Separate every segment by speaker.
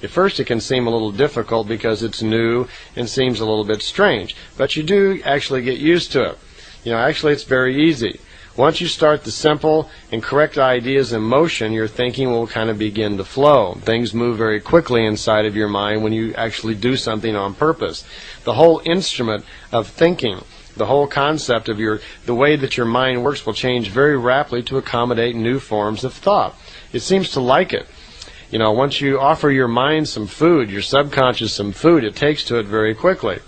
Speaker 1: At first it can seem a little difficult because it's new and seems a little bit strange, but you do actually get used to it. Actually it's very easy. Once you start the simple and correct ideas in motion, your thinking will kind of begin to flow. Things move very quickly inside of your mind when you actually do something on purpose. The whole instrument of thinking, the whole concept of the way that your mind works will change very rapidly to accommodate new forms of thought. It seems to like it. Once you offer your mind some food, your subconscious some food, it takes to it very quickly.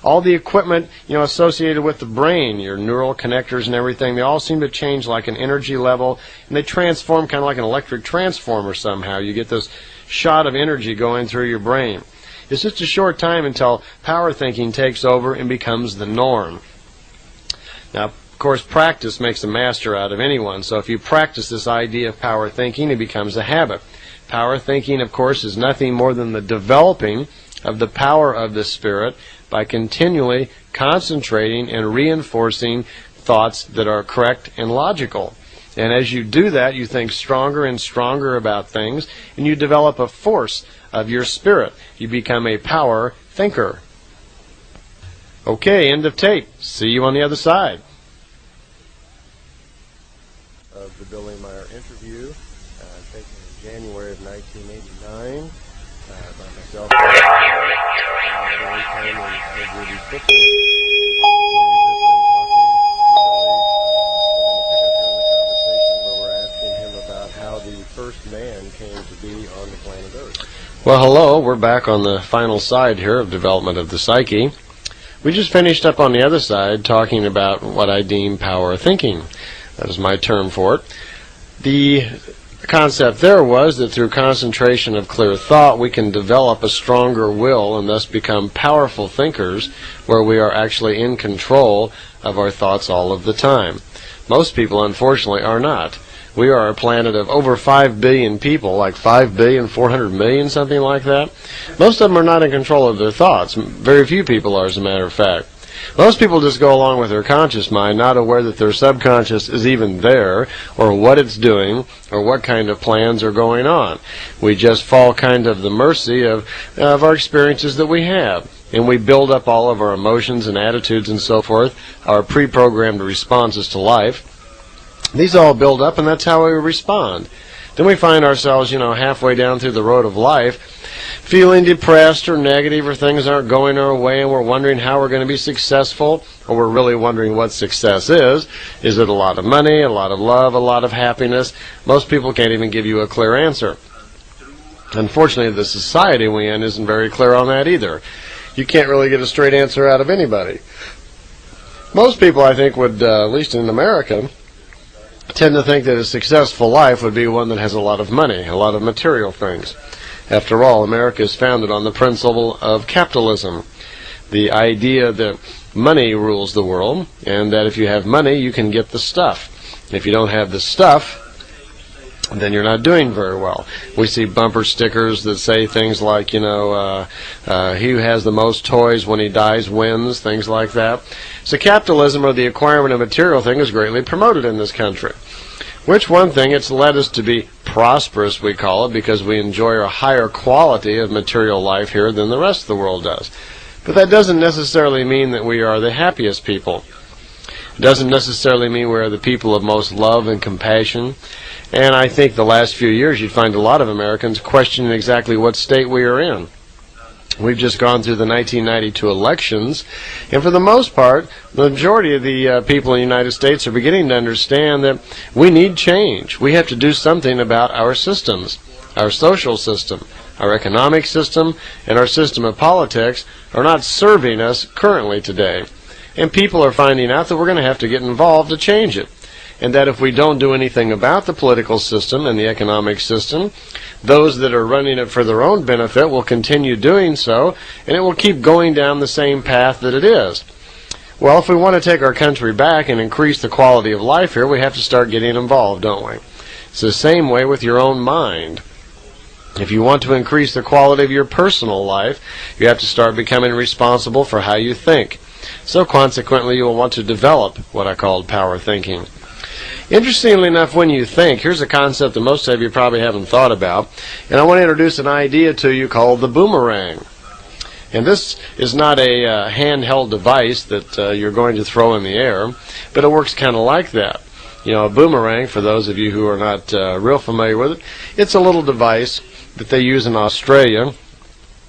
Speaker 1: All the equipment, associated with the brain, your neural connectors and everything, they all seem to change like an energy level, and they transform kind of like an electric transformer somehow. You get this shot of energy going through your brain. It's just a short time until power thinking takes over and becomes the norm. Now, of course, practice makes a master out of anyone, so if you practice this idea of power thinking, it becomes a habit. Power thinking, of course, is nothing more than the developing of the power of the Spirit by continually concentrating and reinforcing thoughts that are correct and logical. And as you do that, you think stronger and stronger about things, and you develop a force of your spirit. You become a power thinker. Okay, end of tape. See you on the other side. Of the Billy Meier interview, taken in January of 1989 by myself first man came to be on the planet Earth. Well, hello. We're back on the final side here of development of the psyche. We just finished up on the other side talking about what I deem power thinking. That is my term for it. The concept there was that through concentration of clear thought we can develop a stronger will and thus become powerful thinkers where we are actually in control of our thoughts all of the time. Most people, unfortunately, are not. We are a planet of over 5 billion people, like 5,400,000,000, something like that. Most of them are not in control of their thoughts. Very few people are, as a matter of fact. Most people just go along with their conscious mind, not aware that their subconscious is even there, or what it's doing, or what kind of plans are going on. We just fall kind of the mercy of our experiences that we have. And we build up all of our emotions and attitudes and so forth, our pre-programmed responses to life. These all build up, and that's how we respond. Then we find ourselves, halfway down through the road of life, feeling depressed or negative, or things aren't going our way, and we're wondering how we're going to be successful, or we're really wondering what success is. Is it a lot of money, a lot of love, a lot of happiness? Most people can't even give you a clear answer. Unfortunately, the society we in isn't very clear on that either. You can't really get a straight answer out of anybody. Most people, I think, would, at least in America, tend to think that a successful life would be one that has a lot of money, a lot of material things. After all, America is founded on the principle of capitalism, the idea that money rules the world, and that if you have money, you can get the stuff. If you don't have the stuff, then you're not doing very well. We see bumper stickers that say things like, he who has the most toys when he dies wins, things like that. So capitalism, or the acquirement of material thing, is greatly promoted in this country. Which one thing, it's led us to be prosperous, we call it, because we enjoy a higher quality of material life here than the rest of the world does. But that doesn't necessarily mean that we are the happiest people. It doesn't necessarily mean we are the people of most love and compassion. And I think the last few years you'd find a lot of Americans questioning exactly what state we are in. We've just gone through the 1992 elections, and for the most part, the majority of the people in the United States are beginning to understand that we need change. We have to do something about our systems, our social system, our economic system, and our system of politics are not serving us currently today. And people are finding out that we're going to have to get involved to change it. And that if we don't do anything about the political system and the economic system, those that are running it for their own benefit will continue doing so, and it will keep going down the same path that it is. Well, if we want to take our country back and increase the quality of life here, we have to start getting involved, don't we? It's the same way with your own mind. If you want to increase the quality of your personal life, you have to start becoming responsible for how you think. So consequently, you will want to develop what I call power thinking. Interestingly enough, when you think, here's a concept that most of you probably haven't thought about, and I want to introduce an idea to you called the boomerang. And this is not a handheld device that you're going to throw in the air, but it works kind of like that. You know, a boomerang, for those of you who are not real familiar with it, it's a little device that they use in Australia,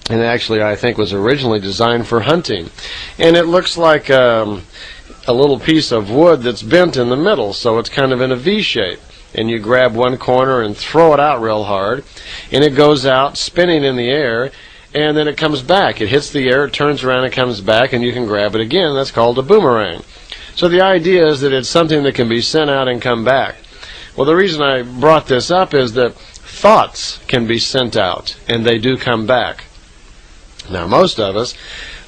Speaker 1: and actually I think was originally designed for hunting. And it looks like a little piece of wood that's bent in the middle, so it's kind of in a V shape. And you grab one corner and throw it out real hard, and it goes out spinning in the air, and then it comes back. It hits the air, it turns around, and comes back, and you can grab it again. That's called a boomerang. So the idea is that it's something that can be sent out and come back. Well, the reason I brought this up is that thoughts can be sent out, and they do come back. Now, most of us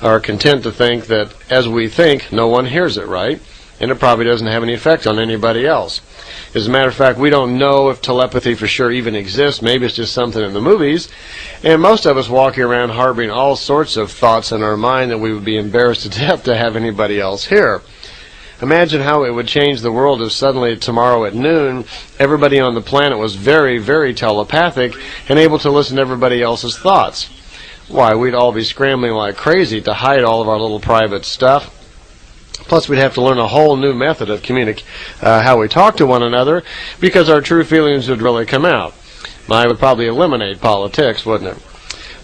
Speaker 1: are content to think that as we think, no one hears it, right? And it probably doesn't have any effect on anybody else. As a matter of fact, we don't know if telepathy for sure even exists. Maybe it's just something in the movies. And most of us walking around harboring all sorts of thoughts in our mind that we would be embarrassed to death to have anybody else hear. Imagine how it would change the world if suddenly tomorrow at noon everybody on the planet was very, very telepathic and able to listen to everybody else's thoughts. Why, we'd all be scrambling like crazy to hide all of our little private stuff. Plus, we'd have to learn a whole new method of how we talk to one another, because our true feelings would really come out. I would probably eliminate politics, wouldn't it?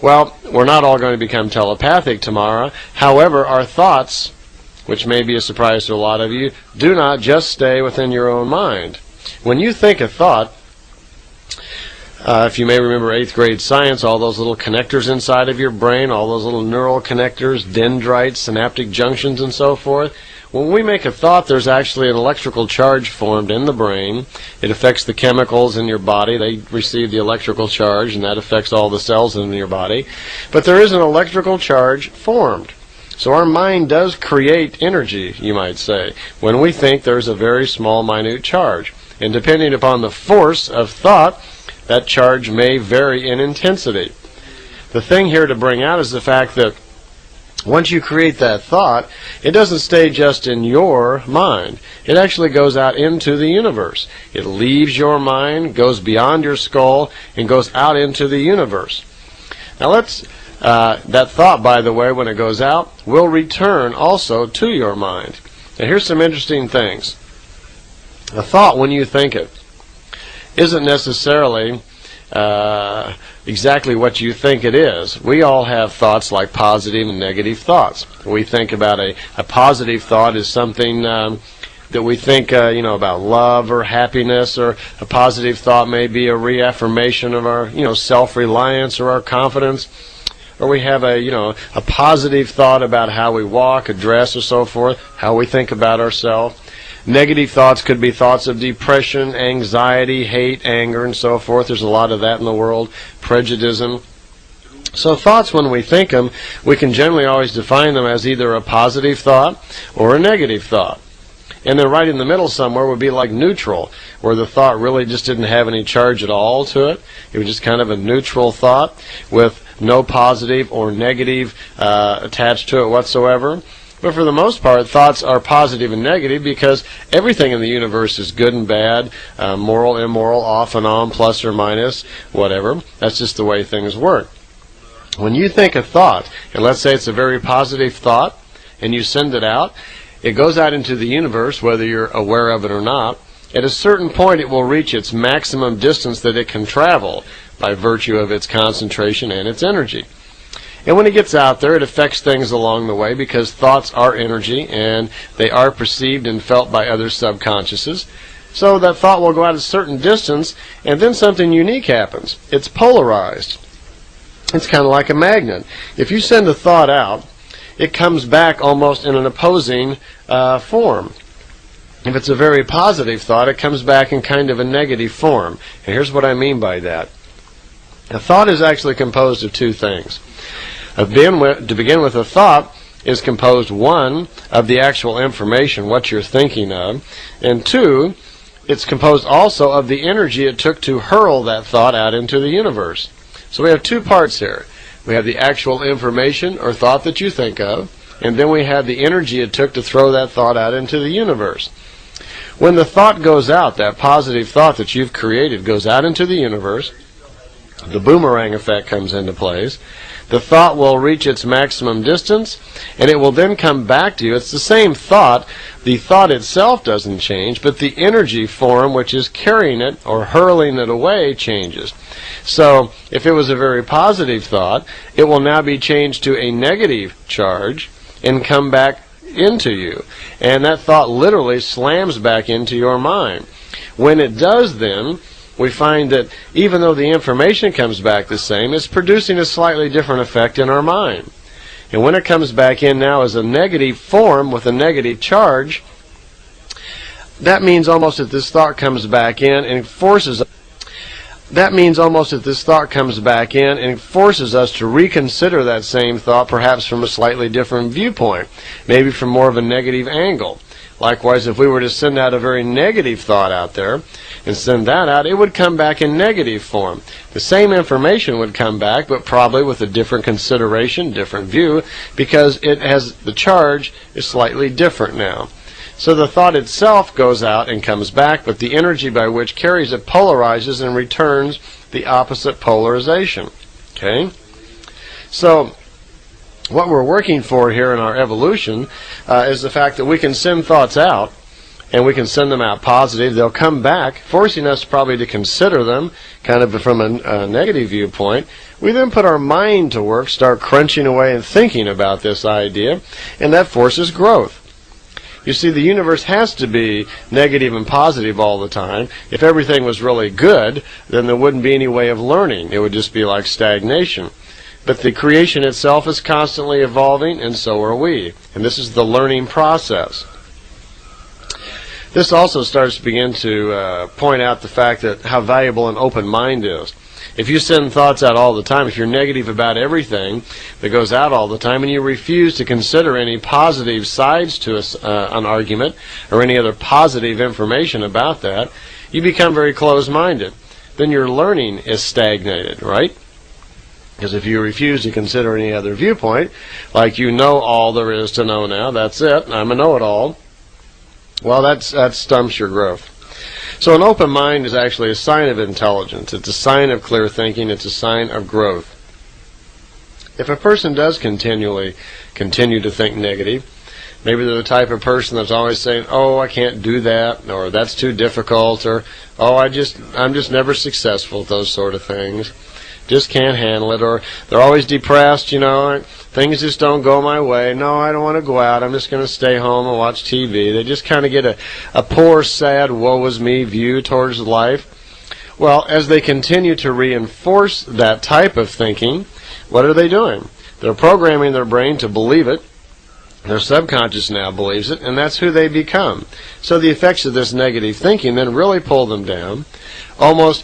Speaker 1: Well, we're not all going to become telepathic tomorrow. However, our thoughts, which may be a surprise to a lot of you, do not just stay within your own mind. When you think a thought, if you may remember 8th grade science, all those little connectors inside of your brain, all those little neural connectors, dendrites, synaptic junctions, and so forth. When we make a thought, there's actually an electrical charge formed in the brain. It affects the chemicals in your body. They receive the electrical charge, and that affects all the cells in your body. But there is an electrical charge formed. So our mind does create energy, you might say. When we think, there's a very small, minute charge. And depending upon the force of thought, that charge may vary in intensity. The thing here to bring out is the fact that once you create that thought, it doesn't stay just in your mind. It actually goes out into the universe. It leaves your mind, goes beyond your skull, and goes out into the universe. Now that thought, by the way, when it goes out, will return also to your mind. Now here's some interesting things. A thought, when you think it, isn't necessarily exactly what you think it is. We all have thoughts like positive and negative thoughts. We think about a positive thought is something that we think about love or happiness, or a positive thought may be a reaffirmation of our self-reliance or our confidence, or we have a positive thought about how we walk, a dress, or so forth, how we think about ourselves. Negative thoughts could be thoughts of depression, anxiety, hate, anger, and so forth. There's a lot of that in the world. Prejudice. So thoughts, when we think them, we can generally always define them as either a positive thought or a negative thought. And then right in the middle somewhere would be like neutral, where the thought really just didn't have any charge at all to it. It was just kind of a neutral thought with no positive or negative attached to it whatsoever. But for the most part, thoughts are positive and negative because everything in the universe is good and bad, moral, immoral, off and on, plus or minus, whatever. That's just the way things work. When you think a thought, and let's say it's a very positive thought, and you send it out, it goes out into the universe, whether you're aware of it or not. At a certain point, it will reach its maximum distance that it can travel by virtue of its concentration and its energy. And when it gets out there, it affects things along the way, because thoughts are energy and they are perceived and felt by other subconsciouses. So that thought will go out a certain distance, and then something unique happens. It's polarized. It's kind of like a magnet. If you send a thought out, it comes back almost in an opposing form. If it's a very positive thought, it comes back in kind of a negative form. And here's what I mean by that. A thought is actually composed of two things. To begin with, a thought is composed, one, of the actual information, what you're thinking of, and two, it's composed also of the energy it took to hurl that thought out into the universe. So we have two parts here. We have the actual information or thought that you think of, and then we have the energy it took to throw that thought out into the universe. When the thought goes out, that positive thought that you've created goes out into the universe, the boomerang effect comes into place. The thought will reach its maximum distance, and it will then come back to you. It's the same thought. The thought itself doesn't change, but the energy form which is carrying it or hurling it away changes. So if it was a very positive thought, it will now be changed to a negative charge and come back into you. And that thought literally slams back into your mind. When it does, then, we find that even though the information comes back the same, it's producing a slightly different effect in our mind. And when it comes back in now as a negative form with a negative charge, that means almost that this thought comes back in and forces us to reconsider that same thought, perhaps from a slightly different viewpoint, maybe from more of a negative angle. Likewise, if we were to send out a very negative thought out there and send that out, it would come back in negative form. The same information would come back, but probably with a different consideration, different view, because it has the charge is slightly different now. So the thought itself goes out and comes back, but the energy by which carries it polarizes and returns the opposite polarization. Okay? So what we're working for here in our evolution is the fact that we can send thoughts out, and we can send them out positive. They'll come back, forcing us probably to consider them kind of from a negative viewpoint. We then put our mind to work, start crunching away and thinking about this idea, and that forces growth. You see, the universe has to be negative and positive all the time. If everything was really good, then there wouldn't be any way of learning. It would just be like stagnation. But the creation itself is constantly evolving, and so are we. And this is the learning process. This also starts to begin to point out the fact that how valuable an open mind is. If you send thoughts out all the time, if you're negative about everything that goes out all the time, and you refuse to consider any positive sides to an argument or any other positive information about that, you become very closed-minded. Then your learning is stagnated, right? Because if you refuse to consider any other viewpoint, like you know all there is to know now, that's it, I'm a know-it-all, well, that stumps your growth. So an open mind is actually a sign of intelligence. It's a sign of clear thinking. It's a sign of growth. If a person does continue to think negative, maybe they're the type of person that's always saying, oh, I can't do that, or that's too difficult, or oh, I'm just never successful at those sort of things. Just can't handle it, or they're always depressed, things just don't go my way. No, I don't want to go out. I'm just going to stay home and watch TV. They just kind of get a poor, sad, woe is me view towards life. Well, as they continue to reinforce that type of thinking, what are they doing? They're programming their brain to believe it. Their subconscious now believes it, and that's who they become. So the effects of this negative thinking then really pull them down, almost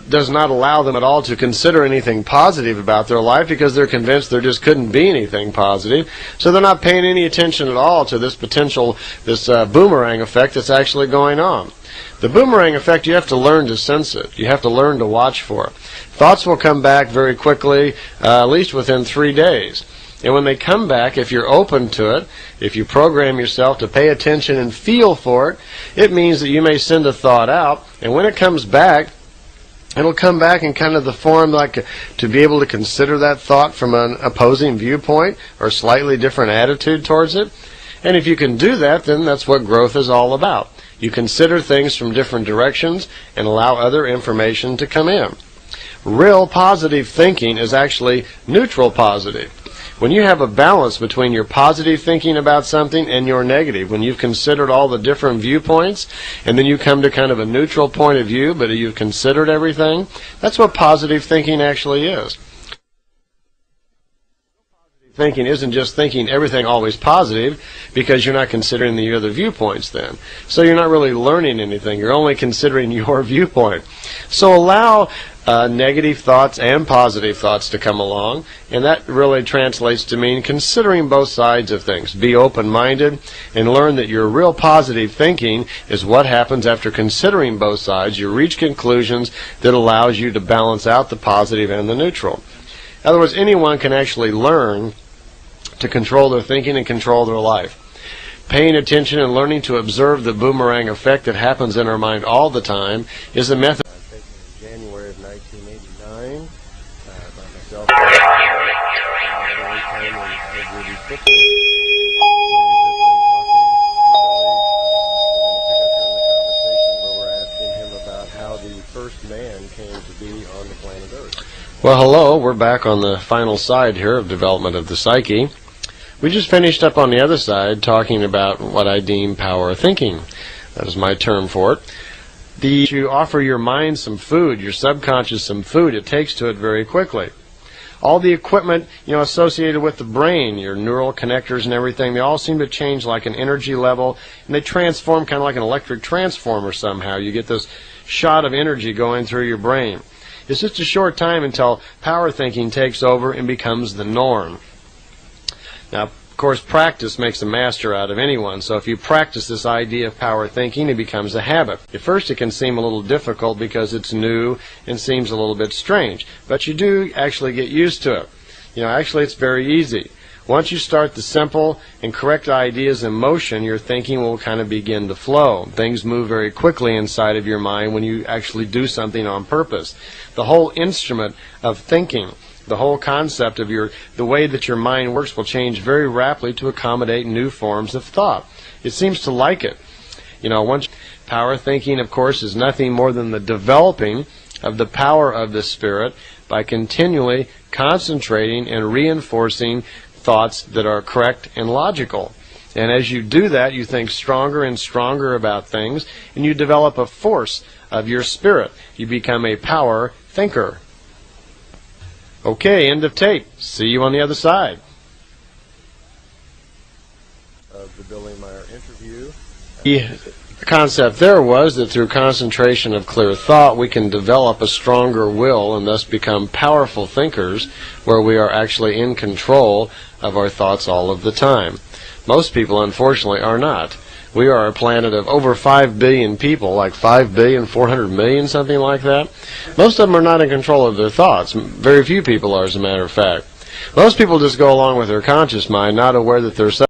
Speaker 1: does not allow them at all to consider anything positive about their life, because they're convinced there just couldn't be anything positive. So they're not paying any attention at all to this boomerang effect that's actually going on. The boomerang effect, you have to learn to sense it. You have to learn to watch for it. Thoughts will come back very quickly, at least within 3 days. And when they come back, if you're open to it, if you program yourself to pay attention and feel for it, it means that you may send a thought out, and when it comes back, it'll come back in kind of the form like to be able to consider that thought from an opposing viewpoint or slightly different attitude towards it. And if you can do that, then that's what growth is all about. You consider things from different directions and allow other information to come in. Real positive thinking is actually neutral positive. When you have a balance between your positive thinking about something and your negative, when you've considered all the different viewpoints, and then you come to kind of a neutral point of view, but you've considered everything, that's what positive thinking actually is. Positive thinking isn't just thinking everything always positive, because you're not considering the other viewpoints then. So you're not really learning anything. You're only considering your viewpoint. So allow negative thoughts and positive thoughts to come along, and that really translates to mean considering both sides of things. Be open-minded and learn that your real positive thinking is what happens after considering both sides. You reach conclusions that allows you to balance out the positive and the neutral. In other words, anyone can actually learn to control their thinking and control their life. Paying attention and learning to observe the boomerang effect that happens in our mind all the time is a method. Taken in January of 1989 by myself. First man came to be on the planet Earth. Well, hello, we're back on the final side here of development of the psyche. We just finished up on the other side talking about what I deem power thinking. That is my term for it. You offer your mind some food, your subconscious some food, it takes to it very quickly. All the equipment, associated with the brain, your neural connectors and everything, they all seem to change like an energy level, and they transform kind of like an electric transformer somehow. You get this shot of energy going through your brain. It's just a short time until power thinking takes over and becomes the norm. Now, of course, practice makes a master out of anyone, so if you practice this idea of power thinking, it becomes a habit. At first it can seem a little difficult because it's new and seems a little bit strange, but you do actually get used to it. Actually it's very easy. Once you start the simple and correct ideas in motion, your thinking will kind of begin to flow. Things move very quickly inside of your mind when you actually do something on purpose. The whole instrument of thinking, the whole concept of the way that your mind works will change very rapidly to accommodate new forms of thought. It seems to like it. Power thinking, of course, is nothing more than the developing of the power of the spirit by continually concentrating and reinforcing thoughts that are correct and logical. And as you do that, you think stronger and stronger about things, and you develop a force of your spirit. You become a power thinker. Okay, end of tape. See you on the other side. Of the Meier interview. The concept there was that through concentration of clear thought, we can develop a stronger will and thus become powerful thinkers, where we are actually in control of our thoughts all of the time. Most people, unfortunately, are not. We are a planet of over 5 billion people, like 5,400,000,000, something like that. Most of them are not in control of their thoughts. Very few people are, as a matter of fact. Most people just go along with their conscious mind, not aware that they're